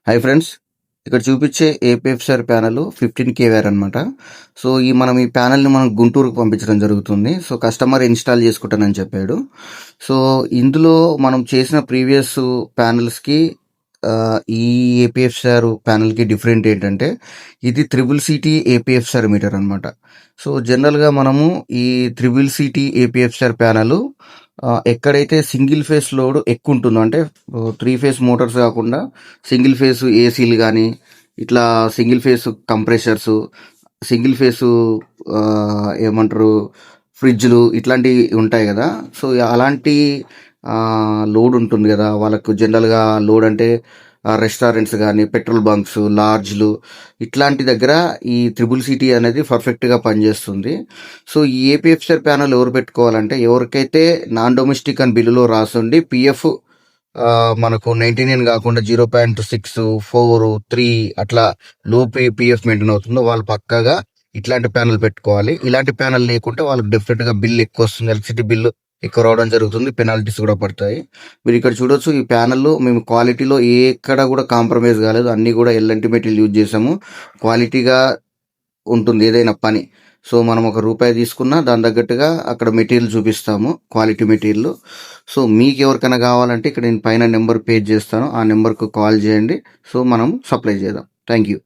Hi friends, ఇక్కడ చూపించే ఏపీఎఫ్ఆర్ panel 15K wear అనమాట. సో ఈ ప్యానెల్ని మనం గుంటూరుకు పంపించడం జరుగుతుంది. సో కస్టమర్ ఇన్స్టాల్ చేసుకుంటానని చెప్పాడు. సో ఇందులో మనం చేసిన ప్రీవియస్ ప్యానెల్స్కి ఈ ఏపీఎఫ్ఆర్ ప్యానెల్కి డిఫరెంట్ ఏంటంటే ఇది త్రిబుల్ సిటీ ఏపీఎఫ్ఆర్ మీటర్ అనమాట. సో జనరల్గా మనము ఈ త్రిబుల్ సిటీ ఏపీఎఫ్ఆర్ ప్యానెల్ ఎక్కడైతే సింగిల్ ఫేస్ లోడ్ ఎక్కువ ఉంటుందో, అంటే 3 ఫేస్ మోటార్స్ కాకుండా సింగిల్ ఫేస్ ఏసీలు కానీ, ఇట్లా single phase compressors, single phase ఏమంటారు ఫ్రిడ్జ్లు ఇట్లాంటివి ఉంటాయి కదా. సో అలాంటి లోడ్ ఉంటుంది కదా వాళ్ళకు. జనరల్గా లోడ్ అంటే రెస్టారెంట్స్ కానీ, పెట్రోల్ బంక్స్, లాడ్జ్లు ఇట్లాంటి దగ్గర ఈ త్రిబుల్ సిటీ అనేది పర్ఫెక్ట్గా పనిచేస్తుంది. సో ఈ ఏపీఎఫ్ఆర్ ప్యానల్ ఎవరు పెట్టుకోవాలంటే ఎవరికైతే నాన్ డొమెస్టిక్ అని బిల్లులో రాసుండి పిఎఫ్ మనకు 99 కాకుండా 0.6, 4, 3 అట్లా లో పిఎఫ్ మెయింటైన్ అవుతుందో వాళ్ళు పక్కాగా ఇట్లాంటి ప్యానల్ పెట్టుకోవాలి. ఇలాంటి ప్యానల్ లేకుంటే వాళ్ళకి డెఫినెట్గా బిల్ ఎక్కువ వస్తుంది, ఎలక్ట్రిసిటీ బిల్లు ఎక్కువ రావడం జరుగుతుంది, పెనాల్టీస్ కూడా పడతాయి. మీరు ఇక్కడ చూడొచ్చు, ఈ ప్యానెల్లో మేము క్వాలిటీలో ఎక్కడ కూడా కాంప్రమైజ్ కాలేదు. అన్నీ కూడా ఎల్ఎన్టీ మెటీరియల్ యూజ్ చేసాము. క్వాలిటీగా ఉంటుంది ఏదైనా పని. సో మనం ₹1 తీసుకున్నా దాని తగ్గట్టుగా అక్కడ మెటీరియల్ చూపిస్తాము, క్వాలిటీ మెటీరియల్. సో మీకు ఎవరికైనా కావాలంటే ఇక్కడ నేను పైన నెంబర్ పేజ్ చేస్తాను, ఆ నెంబర్కు కాల్ చేయండి. సో మనం సప్లై చేద్దాం. Thank you.